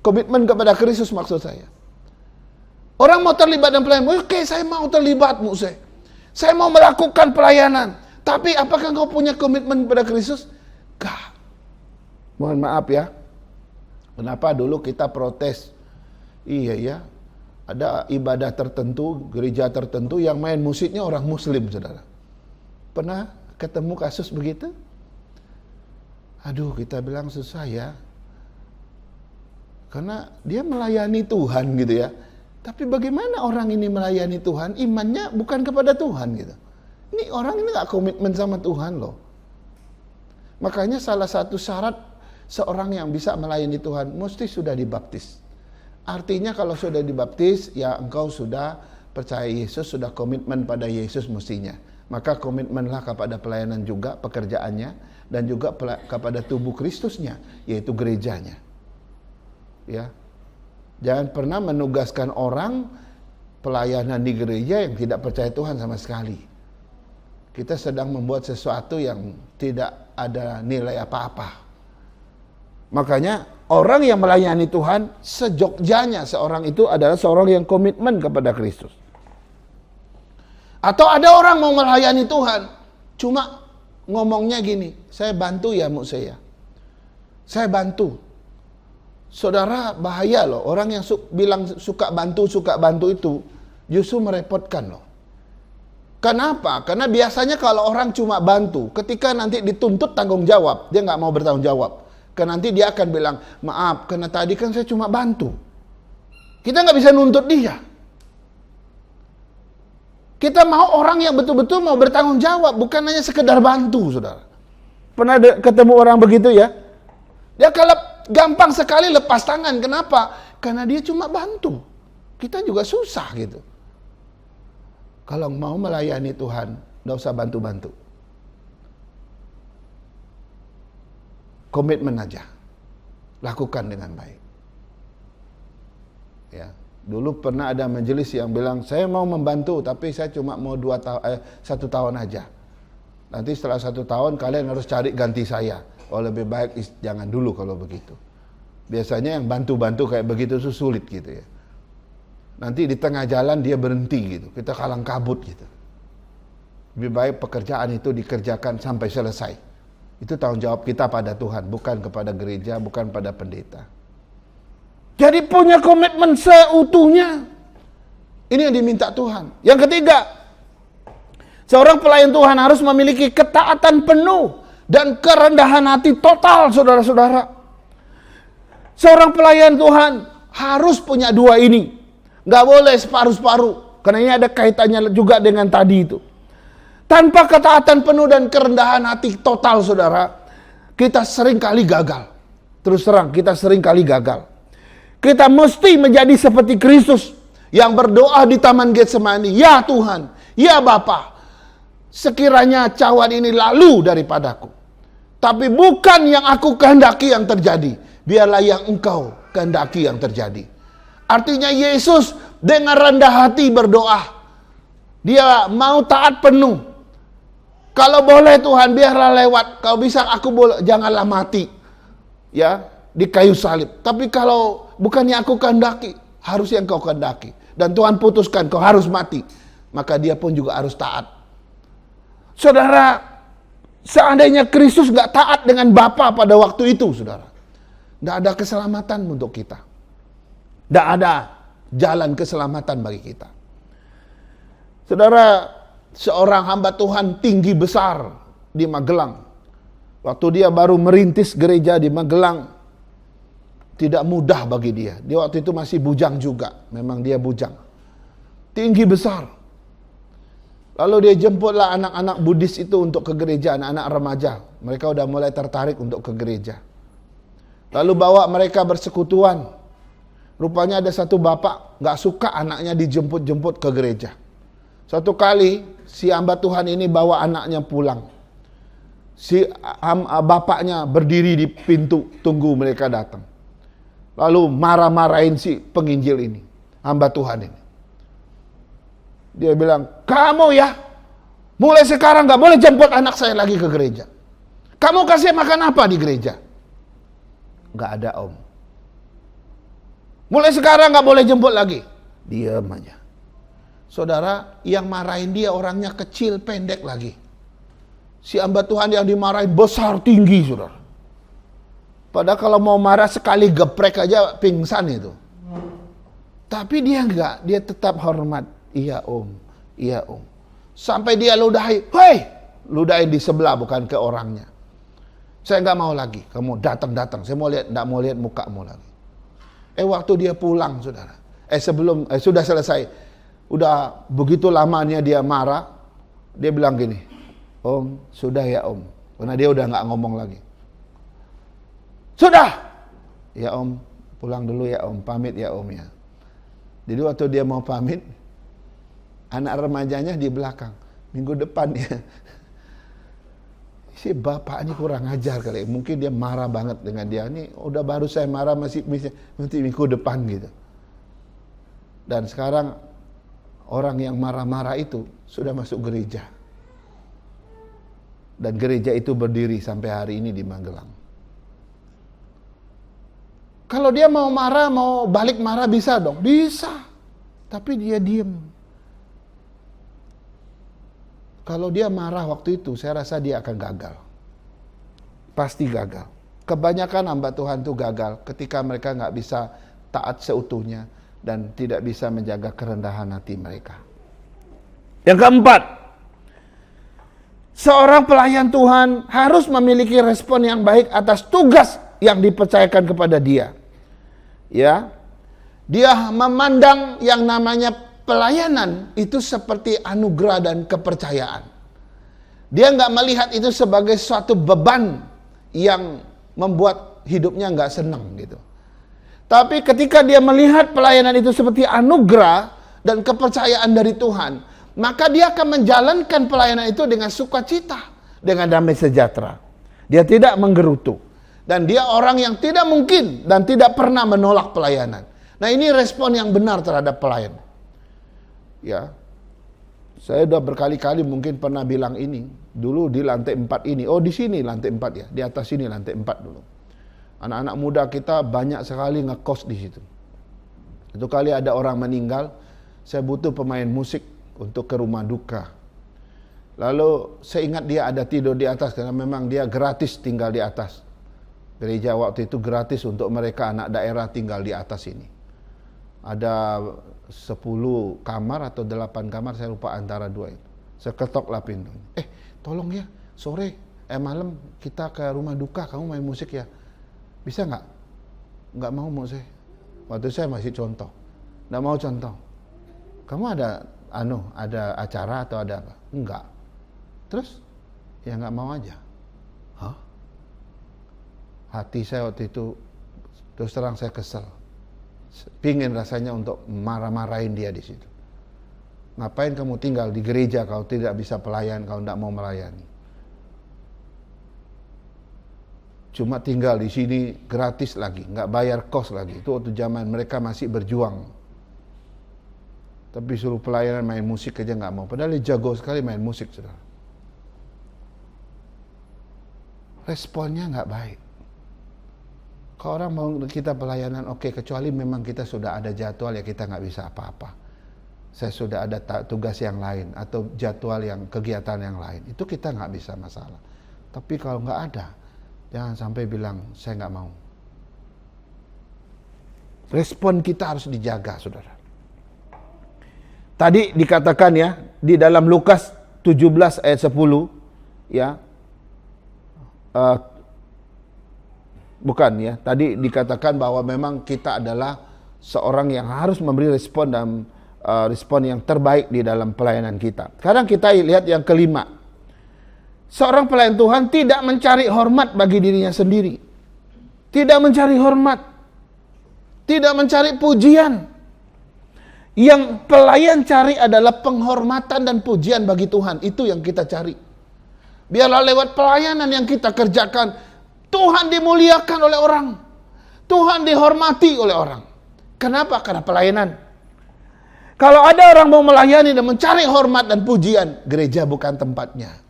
Komitmen kepada Kristus maksud saya. Orang mau terlibat dalam pelayanan, oke, saya mau terlibat, saya mau melakukan pelayanan. Tapi apakah engkau punya komitmen kepada Kristus? Enggak. Mohon maaf ya. Kenapa dulu kita protes? Iya ya, ada ibadah tertentu, gereja tertentu yang main musiknya orang Muslim, saudara. Pernah ketemu kasus begitu? Aduh, kita bilang susah ya. Karena dia melayani Tuhan gitu ya. Tapi bagaimana orang ini melayani Tuhan, imannya bukan kepada Tuhan gitu. Ini orang ini gak komitmen sama Tuhan loh. Makanya salah satu syarat seorang yang bisa melayani Tuhan, mesti sudah dibaptis. Artinya kalau sudah dibaptis, ya engkau sudah percaya Yesus, sudah komitmen pada Yesus mestinya. Maka komitmenlah kepada pelayanan juga, pekerjaannya, dan juga kepada tubuh Kristusnya, yaitu gerejanya. Ya, jangan pernah menugaskan orang pelayanan di gereja yang tidak percaya Tuhan sama sekali. Kita sedang membuat sesuatu yang tidak ada nilai apa-apa. Makanya orang yang melayani Tuhan, sejogjanya seorang itu adalah seorang yang komitmen kepada Kristus. Atau ada orang mau melayani Tuhan, cuma ngomongnya gini, saya bantu ya saya. Saya bantu. Saudara, bahaya loh, orang yang bilang suka bantu itu justru merepotkan loh. Kenapa? Karena biasanya kalau orang cuma bantu, ketika nanti dituntut tanggung jawab, dia nggak mau bertanggung jawab. Karena nanti dia akan bilang, maaf, karena tadi kan saya cuma bantu. Kita nggak bisa nuntut dia. Kita mau orang yang betul-betul mau bertanggung jawab, bukan hanya sekedar bantu, saudara. Pernah ketemu orang begitu ya? Dia kalau gampang sekali lepas tangan. Kenapa? Karena dia cuma bantu. Kita juga susah gitu. Kalau mau melayani Tuhan, tidak usah bantu-bantu. Komitmen aja. Lakukan dengan baik. Ya. Dulu pernah ada majelis yang bilang, saya mau membantu, tapi saya cuma mau 1 tahun aja. Nanti setelah 1 tahun kalian harus cari ganti saya. Oh, lebih baik jangan dulu kalau begitu. Biasanya yang bantu-bantu kayak begitu itu sulit gitu ya. Nanti di tengah jalan dia berhenti gitu. Kita kalang kabut gitu. Lebih baik pekerjaan itu dikerjakan sampai selesai. Itu tanggung jawab kita pada Tuhan, bukan kepada gereja, bukan pada pendeta. Jadi punya komitmen seutuhnya. Ini yang diminta Tuhan. Yang ketiga, seorang pelayan Tuhan harus memiliki ketaatan penuh dan kerendahan hati total, saudara-saudara. Seorang pelayan Tuhan harus punya dua ini. Gak boleh separuh-separuh. Karena ini ada kaitannya juga dengan tadi itu. Tanpa ketaatan penuh dan kerendahan hati total, saudara, kita sering kali gagal. Terus terang, kita sering kali gagal. Kita mesti menjadi seperti Kristus yang berdoa di Taman Getsemani. Ya Tuhan, ya Bapa, sekiranya cawan ini lalu daripadaku. Tapi bukan yang aku kehendaki yang terjadi. Biarlah yang engkau kehendaki yang terjadi. Artinya Yesus dengan rendah hati berdoa. Dia mau taat penuh. Kalau boleh Tuhan, biarlah lewat. Kalau bisa aku boleh, janganlah mati. Ya, di kayu salib. Tapi kalau bukannya aku kehendaki, harus yang kau kehendaki. Dan Tuhan putuskan kau harus mati. Maka dia pun juga harus taat. Saudara, seandainya Kristus gak taat dengan Bapa pada waktu itu, saudara, gak ada keselamatan untuk kita. Gak ada jalan keselamatan bagi kita. Saudara, seorang hamba Tuhan tinggi besar di Magelang. Waktu dia baru merintis gereja di Magelang, tidak mudah bagi dia. Dia waktu itu masih bujang juga. Memang dia bujang. Tinggi besar. Lalu dia jemputlah anak-anak Buddhis itu untuk ke gereja, anak-anak remaja. Mereka udah mulai tertarik untuk ke gereja. Lalu bawa mereka bersekutuan. Rupanya ada satu bapak gak suka anaknya dijemput-jemput ke gereja. Satu kali si hamba Tuhan ini bawa anaknya pulang. Si bapaknya berdiri di pintu tunggu mereka datang. Lalu marah-marahin si penginjil ini, hamba Tuhan ini. Dia bilang, kamu ya, mulai sekarang gak boleh jemput anak saya lagi ke gereja. Kamu kasih makan apa di gereja? Gak ada om. Mulai sekarang gak boleh jemput lagi. Diam aja. Saudara, yang marahin dia orangnya kecil, pendek lagi. Si hamba Tuhan yang dimarahin besar, tinggi, saudara. Padahal kalau mau marah sekali geprek aja pingsan itu. Tapi dia enggak, dia tetap hormat. Iya om, iya om. Sampai dia ludahi, hei! Ludahin di sebelah, bukan ke orangnya. Saya enggak mau lagi, kamu datang-datang. Saya mau lihat, enggak mau lihat mukamu lagi. Waktu dia pulang, saudara. Sudah selesai. Udah begitu lamanya dia marah, dia bilang gini, om, sudah ya om. Karena dia udah gak ngomong lagi. Sudah! Ya om, pulang dulu ya om, pamit ya om ya. Jadi waktu dia mau pamit, anak remajanya di belakang. Minggu depan ya. Si bapak ini kurang ajar kali. Mungkin dia marah banget dengan dia. Ini udah baru saya marah masih nanti minggu depan gitu. Dan sekarang orang yang marah-marah itu sudah masuk gereja. Dan gereja itu berdiri sampai hari ini di Magelang. Kalau dia mau marah, mau balik marah bisa dong? Bisa. Tapi dia diem. Kalau dia marah waktu itu, saya rasa dia akan gagal. Pasti gagal. Kebanyakan hamba Tuhan itu gagal ketika mereka nggak bisa taat seutuhnya dan tidak bisa menjaga kerendahan hati mereka. Yang keempat, seorang pelayan Tuhan harus memiliki respon yang baik atas tugas yang dipercayakan kepada dia. Ya, dia memandang yang namanya pelayanan itu seperti anugerah dan kepercayaan. Dia nggak melihat itu sebagai suatu beban yang membuat hidupnya nggak senang gitu. Tapi ketika dia melihat pelayanan itu seperti anugerah dan kepercayaan dari Tuhan, maka dia akan menjalankan pelayanan itu dengan sukacita, dengan damai sejahtera. Dia tidak menggerutu. Dan dia orang yang tidak mungkin dan tidak pernah menolak pelayanan. Nah, ini respon yang benar terhadap pelayan. Ya, saya udah berkali-kali mungkin pernah bilang ini. Dulu di lantai 4 ini. Oh, di sini lantai 4 ya. Di atas sini lantai 4 dulu. Anak-anak muda kita banyak sekali ngekos di situ. Itu kali ada orang meninggal, saya butuh pemain musik untuk ke rumah duka. Lalu saya ingat dia ada tidur di atas karena memang dia gratis tinggal di atas. Gereja waktu itu gratis untuk mereka anak daerah tinggal di atas ini. Ada 10 kamar atau 8 kamar, saya lupa antara dua itu. Saya ketoklah pintunya. Tolong ya, sore, malam kita ke rumah duka, kamu main musik ya. Bisa nggak? Nggak mau saya. Waktu saya masih contoh. Nggak mau contoh. Kamu ada acara atau ada apa? Enggak. Terus? Ya nggak mau aja. Hah? Hati saya waktu itu terus terang saya kesel. Pingin rasanya untuk marah-marahin dia di situ. Ngapain kamu tinggal di gereja kalau tidak bisa pelayan, kalau tidak mau melayani? Cuma tinggal di sini gratis lagi, nggak bayar kos lagi. Itu waktu zaman mereka masih berjuang. Tapi suruh pelayanan main musik aja nggak mau. Padahal dia jago sekali main musik, saudara. Responnya nggak baik. Kalau orang mau kita pelayanan, oke, kecuali memang kita sudah ada jadwal ya kita nggak bisa apa-apa. Saya sudah ada tugas yang lain atau jadwal yang kegiatan yang lain. Itu kita nggak bisa masalah. Tapi kalau nggak ada, jangan sampai bilang saya nggak mau. Respon kita harus dijaga, saudara. Tadi dikatakan ya, di dalam Lukas 17 ayat 10, ya. Bukan ya, tadi dikatakan bahwa memang kita adalah seorang yang harus memberi respon dan respon yang terbaik di dalam pelayanan kita. Sekarang kita lihat yang kelima. Seorang pelayan Tuhan tidak mencari hormat bagi dirinya sendiri. Tidak mencari hormat. Tidak mencari pujian. Yang pelayan cari adalah penghormatan dan pujian bagi Tuhan. Itu yang kita cari. Biarlah lewat pelayanan yang kita kerjakan, Tuhan dimuliakan oleh orang. Tuhan dihormati oleh orang. Kenapa? Karena pelayanan. Kalau ada orang mau melayani dan mencari hormat dan pujian, gereja bukan tempatnya.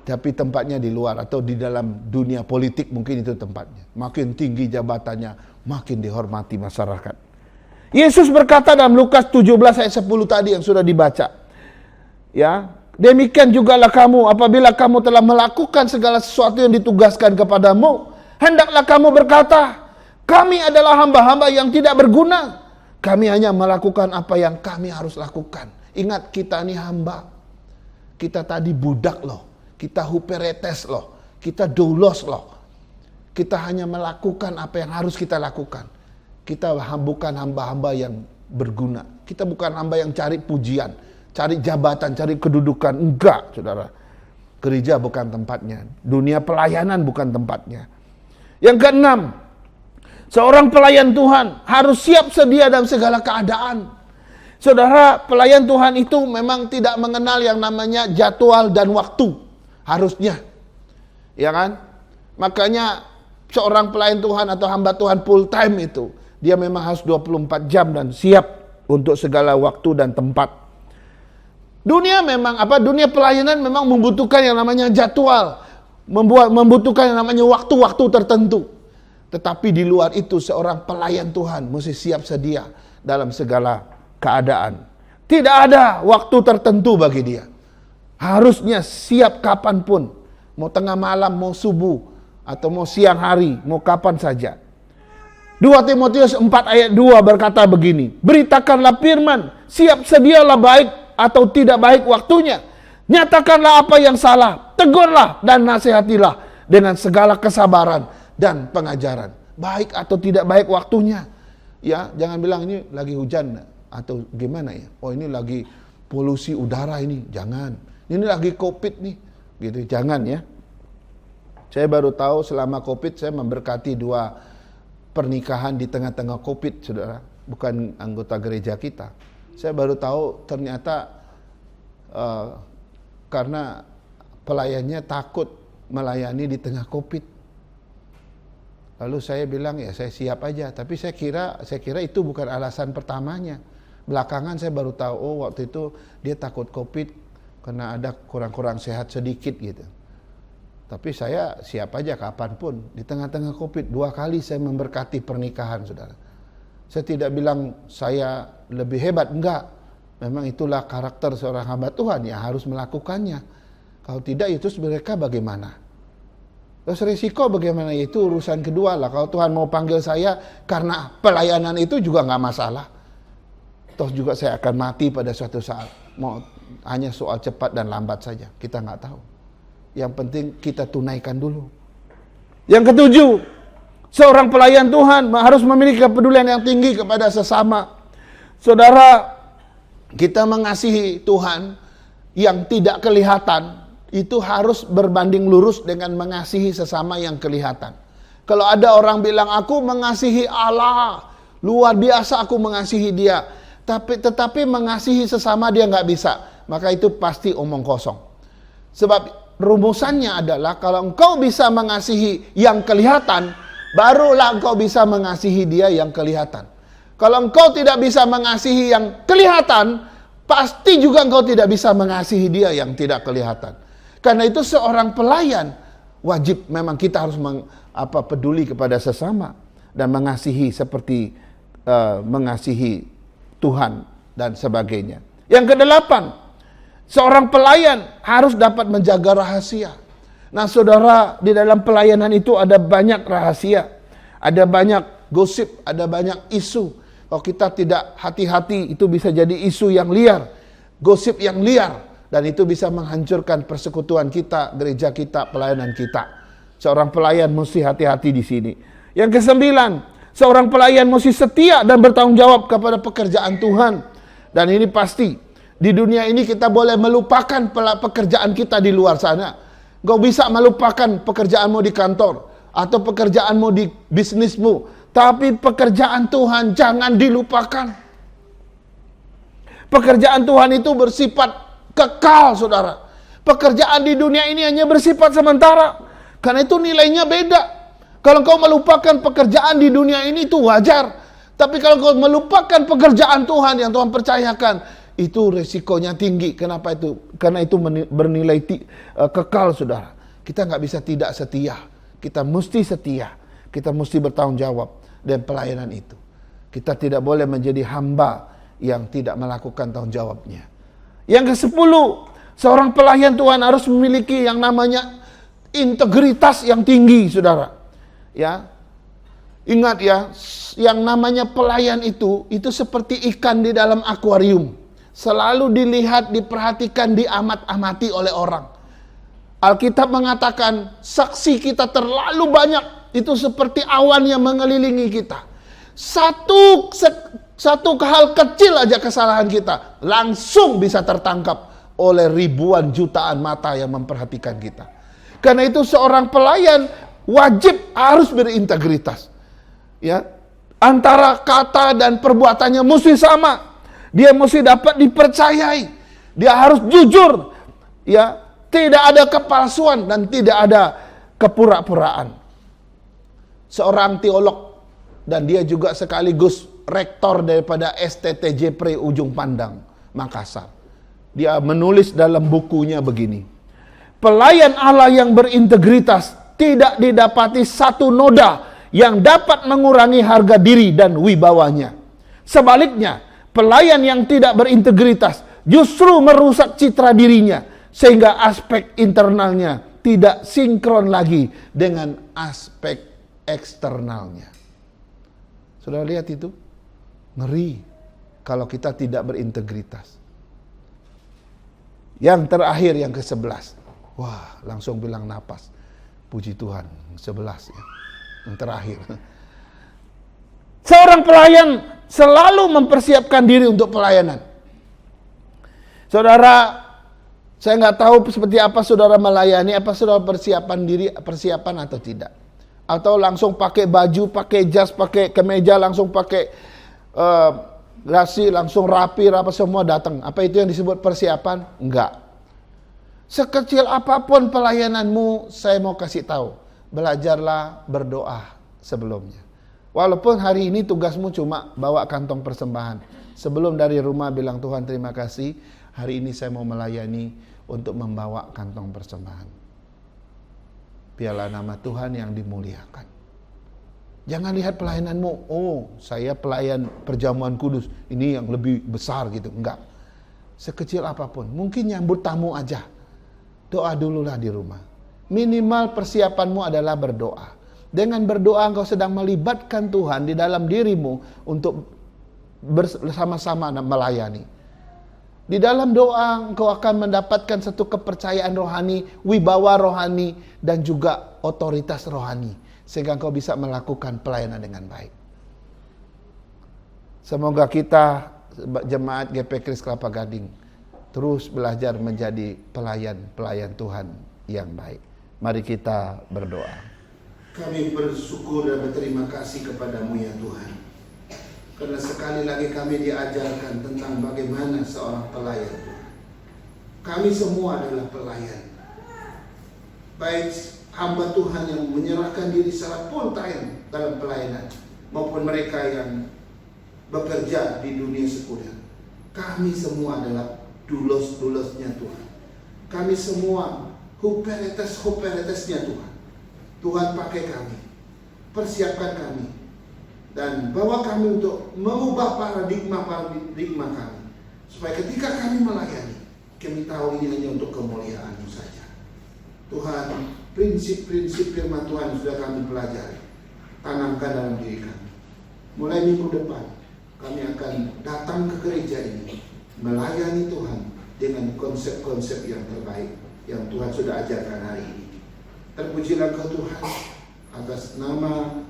Tapi tempatnya di luar atau di dalam dunia politik mungkin itu tempatnya. Makin tinggi jabatannya, makin dihormati masyarakat. Yesus berkata dalam Lukas 17 ayat 10 tadi yang sudah dibaca. Ya, demikian jugalah kamu apabila kamu telah melakukan segala sesuatu yang ditugaskan kepadamu, hendaklah kamu berkata, kami adalah hamba-hamba yang tidak berguna. Kami hanya melakukan apa yang kami harus lakukan. Ingat, kita ini hamba. Kita tadi budak loh. Kita huperetes loh. Kita doulos loh. Kita hanya melakukan apa yang harus kita lakukan. Kita bukan hamba-hamba yang berguna. Kita bukan hamba yang cari pujian, cari jabatan, cari kedudukan. Enggak, saudara. Gereja bukan tempatnya. Dunia pelayanan bukan tempatnya. Yang keenam, seorang pelayan Tuhan harus siap sedia dalam segala keadaan. Saudara, pelayan Tuhan itu memang tidak mengenal yang namanya jadwal dan waktu. Harusnya. Ya kan? Makanya seorang pelayan Tuhan atau hamba Tuhan full time itu, dia memang harus 24 jam dan siap untuk segala waktu dan tempat. Dunia pelayanan memang membutuhkan yang namanya jadwal, membutuhkan yang namanya waktu-waktu tertentu. Tetapi di luar itu seorang pelayan Tuhan mesti siap sedia dalam segala keadaan. Tidak ada waktu tertentu bagi dia. Harusnya siap kapanpun, mau tengah malam, mau subuh, atau mau siang hari, mau kapan saja. 2 Timotius 4 ayat 2 berkata begini, beritakanlah firman, siap sedialah baik atau tidak baik waktunya. Nyatakanlah apa yang salah, tegurlah dan nasihatilah dengan segala kesabaran dan pengajaran. Baik atau tidak baik waktunya. Ya, jangan bilang ini lagi hujan atau gimana ya. Oh, ini lagi polusi udara ini, jangan. Ini lagi Covid nih, gitu. Jangan ya. Saya baru tahu selama Covid saya memberkati 2 pernikahan di tengah-tengah Covid, saudara. Bukan anggota gereja kita. Saya baru tahu ternyata karena pelayannya takut melayani di tengah Covid. Lalu saya bilang ya saya siap aja. Tapi saya kira itu bukan alasan pertamanya. Belakangan saya baru tahu, oh waktu itu dia takut Covid karena ada kurang-kurang sehat sedikit gitu. Tapi saya siap aja kapanpun. Di tengah-tengah Covid 2 kali saya memberkati pernikahan, saudara. Saya tidak bilang saya lebih hebat, enggak. Memang itulah karakter seorang hamba Tuhan yang harus melakukannya. Kalau tidak, itu mereka bagaimana? Terus risiko bagaimana? Itu urusan kedua lah. Kalau Tuhan mau panggil saya karena pelayanan itu juga nggak masalah. Toh juga saya akan mati pada suatu saat. Mau hanya soal cepat dan lambat saja. Kita nggak tahu. Yang penting kita tunaikan dulu. Yang ketujuh, seorang pelayan Tuhan harus memiliki kepedulian yang tinggi kepada sesama. Saudara, kita mengasihi Tuhan yang tidak kelihatan, itu harus berbanding lurus dengan mengasihi sesama yang kelihatan. Kalau ada orang bilang, aku mengasihi Allah, luar biasa aku mengasihi dia, tetapi mengasihi sesama dia nggak bisa, maka itu pasti omong kosong. Sebab rumusannya adalah kalau engkau bisa mengasihi yang kelihatan, barulah engkau bisa mengasihi dia yang kelihatan. Kalau engkau tidak bisa mengasihi yang kelihatan, pasti juga engkau tidak bisa mengasihi dia yang tidak kelihatan. Karena itu seorang pelayan wajib memang kita harus peduli kepada sesama dan mengasihi seperti mengasihi Tuhan dan sebagainya. Yang kedelapan, seorang pelayan harus dapat menjaga rahasia. Nah, saudara, di dalam pelayanan itu ada banyak rahasia, ada banyak gosip, ada banyak isu. Kalau kita tidak hati-hati, itu bisa jadi isu yang liar. gosip yang liar. Dan itu bisa menghancurkan persekutuan kita, gereja kita, pelayanan kita. Seorang pelayan mesti hati-hati di sini. Yang ke-9, seorang pelayan mesti setia dan bertanggung jawab kepada pekerjaan Tuhan. Dan ini pasti, di dunia ini kita boleh melupakan pekerjaan kita di luar sana. Kau bisa melupakan pekerjaanmu di kantor, atau pekerjaanmu di bisnismu. Tapi pekerjaan Tuhan jangan dilupakan. Pekerjaan Tuhan itu bersifat kekal, saudara. Pekerjaan di dunia ini hanya bersifat sementara. Karena itu nilainya beda. Kalau kau melupakan pekerjaan di dunia ini itu wajar. Tapi kalau kau melupakan pekerjaan Tuhan yang Tuhan percayakan, itu resikonya tinggi. Kenapa itu? Karena itu bernilai kekal, saudara. Kita nggak bisa tidak setia. Kita mesti setia. Kita mesti bertanggung jawab dan pelayanan itu. Kita tidak boleh menjadi hamba yang tidak melakukan tanggung jawabnya. Yang ke-10, seorang pelayan Tuhan harus memiliki yang namanya integritas yang tinggi, saudara. Ya, ingat ya, yang namanya pelayan itu seperti ikan di dalam akuarium. Selalu dilihat, diperhatikan, diamat-amati oleh orang. Alkitab mengatakan, saksi kita terlalu banyak. Itu seperti awan yang mengelilingi kita. Satu hal kecil aja kesalahan kita langsung bisa tertangkap oleh ribuan jutaan mata yang memperhatikan kita. Karena itu seorang pelayan wajib harus berintegritas. Ya, antara kata dan perbuatannya mesti sama. Dia mesti dapat dipercayai. Dia harus jujur. Ya, tidak ada kepalsuan dan tidak ada kepura-puraan. Seorang teolog dan dia juga sekaligus rektor daripada STTJ Pre Ujung Pandang, Makassar. Dia menulis dalam bukunya begini. Pelayan Allah yang berintegritas tidak didapati satu noda yang dapat mengurangi harga diri dan wibawanya. Sebaliknya, pelayan yang tidak berintegritas justru merusak citra dirinya sehingga aspek internalnya tidak sinkron lagi dengan aspek eksternalnya. Sudah lihat itu? Ngeri kalau kita tidak berintegritas. Yang terakhir, yang ke-11. Wah, langsung bilang napas. Puji Tuhan, 11 ya. Yang terakhir. Seorang pelayan selalu mempersiapkan diri untuk pelayanan. Saudara, saya nggak tahu seperti apa saudara melayani, apa saudara persiapan atau tidak. Atau langsung pakai baju, pakai jas, pakai kemeja, langsung pakai rasi, langsung rapi, apa semua datang. Apa itu yang disebut persiapan? Enggak. Sekecil apapun pelayananmu, saya mau kasih tahu, belajarlah berdoa sebelumnya. Walaupun hari ini tugasmu cuma bawa kantong persembahan. Sebelum dari rumah bilang, Tuhan terima kasih, hari ini saya mau melayani untuk membawa kantong persembahan. Biarlah nama Tuhan yang dimuliakan. Jangan lihat pelayananmu, oh saya pelayan perjamuan kudus, ini yang lebih besar gitu. Enggak. Sekecil apapun, mungkin nyambut tamu aja. Doa dululah di rumah. Minimal persiapanmu adalah berdoa. Dengan berdoa engkau sedang melibatkan Tuhan di dalam dirimu untuk bersama-sama melayani. Di dalam doa engkau akan mendapatkan satu kepercayaan rohani, wibawa rohani, dan juga otoritas rohani. Sehingga engkau bisa melakukan pelayanan dengan baik. Semoga kita, jemaat GP Kris Kelapa Gading, terus belajar menjadi pelayan Tuhan yang baik. Mari kita berdoa. Kami bersyukur dan berterima kasih kepadamu ya Tuhan. Karena sekali lagi kami diajarkan tentang bagaimana seorang pelayan. Kami semua adalah pelayan. Baik hamba Tuhan yang menyerahkan diri secara full time dalam pelayanan, maupun mereka yang bekerja di dunia sekuler. Kami semua adalah dulos-dulosnya Tuhan. Kami semua huperetes-huperetesnya Tuhan. Tuhan pakai kami, persiapkan kami, dan bawa kami untuk mengubah paradigma kami, supaya ketika kami melayani, kami tahu ini hanya untuk kemuliaan-Mu saja. Tuhan, prinsip-prinsip firman Tuhan sudah kami pelajari, tanamkan dalam diri kami. Mulai minggu depan, kami akan datang ke gereja ini melayani Tuhan dengan konsep-konsep yang terbaik yang Tuhan sudah ajarkan hari ini. Terpujilah Kau Tuhan atas nama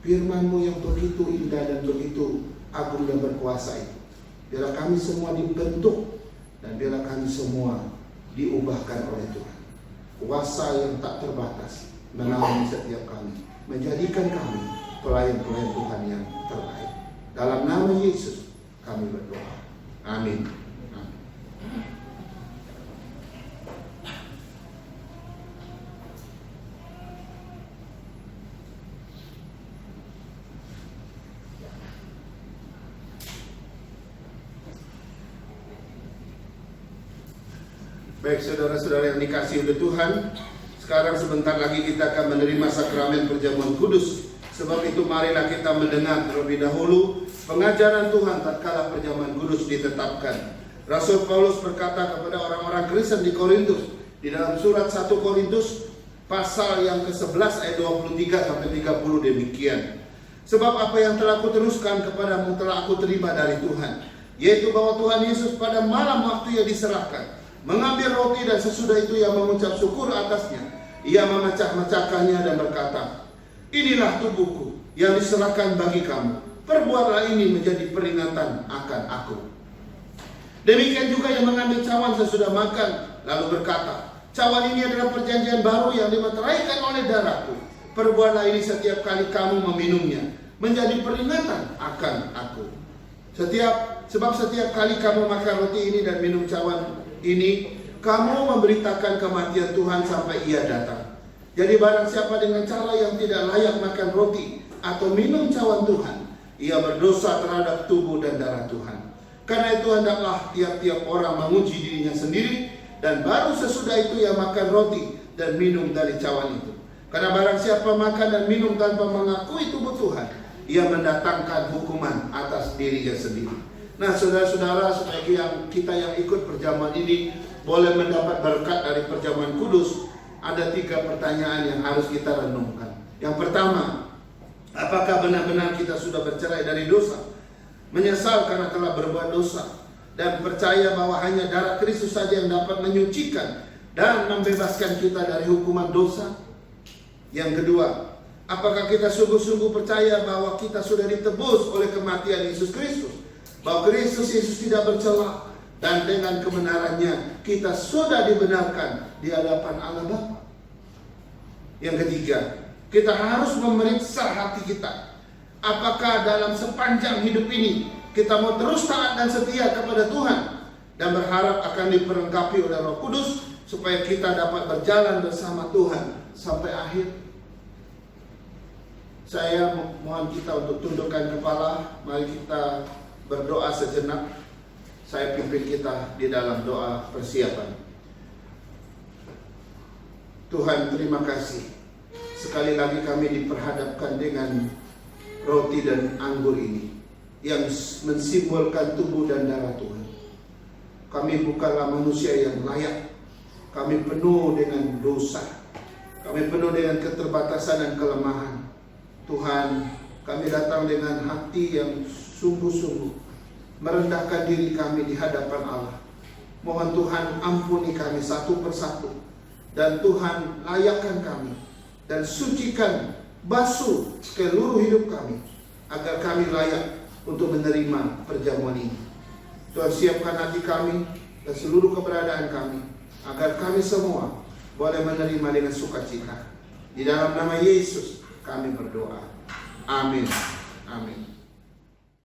firman-Mu yang begitu indah dan begitu agung dan berkuasa itu. Biarlah kami semua dibentuk dan biarlah kami semua diubahkan oleh Tuhan. Kuasa yang tak terbatas menaungi setiap kami, menjadikan kami pelayan-pelayan Tuhan yang terbaik. Dalam nama Yesus kami berdoa. Amin. Baik saudara-saudara yang dikasihi oleh Tuhan, sekarang sebentar lagi kita akan menerima sakramen perjamuan kudus. Sebab itu marilah kita mendengar terlebih dahulu pengajaran Tuhan tatkala perjamuan kudus ditetapkan. Rasul Paulus berkata kepada orang-orang Kristen di Korintus di dalam surat 1 Korintus pasal yang ke-11 ayat 23 sampai 30 demikian. Sebab apa yang telah aku teruskan kepadamu telah aku terima dari Tuhan, yaitu bahwa Tuhan Yesus pada malam waktu ia diserahkan mengambil roti dan sesudah itu ia mengucap syukur atasnya. Ia memecah-mecahkannya dan berkata, inilah tubuhku yang diserahkan bagi kamu. Perbuatlah ini menjadi peringatan akan aku. Demikian juga yang mengambil cawan sesudah makan, lalu berkata, cawan ini adalah perjanjian baru yang dimeteraikan oleh darahku. Perbuatlah ini setiap kali kamu meminumnya, menjadi peringatan akan aku. Sebab setiap kali kamu makan roti ini dan minum cawan ini, kamu memberitakan kematian Tuhan sampai ia datang. Jadi barang siapa dengan cara yang tidak layak makan roti atau minum cawan Tuhan, ia berdosa terhadap tubuh dan darah Tuhan. Karena itu hendaklah tiap-tiap orang menguji dirinya sendiri, dan baru sesudah itu ia makan roti dan minum dari cawan itu. Karena barang siapa makan dan minum tanpa mengakui tubuh Tuhan, ia mendatangkan hukuman atas dirinya sendiri. Nah saudara-saudara, supaya kita yang ikut perjamuan ini boleh mendapat berkat dari perjamuan kudus, ada 3 pertanyaan yang harus kita renungkan. Yang pertama, apakah benar-benar kita sudah bercerai dari dosa, menyesal karena telah berbuat dosa, dan percaya bahwa hanya darah Kristus saja yang dapat menyucikan dan membebaskan kita dari hukuman dosa? Yang kedua, apakah kita sungguh-sungguh percaya bahwa kita sudah ditebus oleh kematian Yesus Kristus, bahwa Kristus Yesus tidak bercela, dan dengan kebenarannya kita sudah dibenarkan di hadapan Allah Bapa? Yang ketiga, kita harus memeriksa hati kita. Apakah dalam sepanjang hidup ini kita mau terus taat dan setia kepada Tuhan dan berharap akan diperlengkapi oleh Roh Kudus supaya kita dapat berjalan bersama Tuhan sampai akhir? Saya mohon kita untuk tundukkan kepala. Mari kita berdoa sejenak. Saya pimpin kita di dalam doa persiapan. Tuhan, terima kasih. Sekali lagi kami diperhadapkan dengan roti dan anggur ini yang mensimbolkan tubuh dan darah Tuhan. Kami bukanlah manusia yang layak. Kami penuh dengan dosa. Kami penuh dengan keterbatasan dan kelemahan. Tuhan, kami datang dengan hati yang sungguh-sungguh merendahkan diri kami di hadapan Allah. Mohon Tuhan ampuni kami satu persatu, dan Tuhan layakkan kami dan sucikan, basuh seluruh hidup kami agar kami layak untuk menerima perjamuan ini. Tuhan, siapkan hati kami dan seluruh keberadaan kami agar kami semua boleh menerima dengan sukacita. Di dalam nama Yesus kami berdoa. Amin. Amin.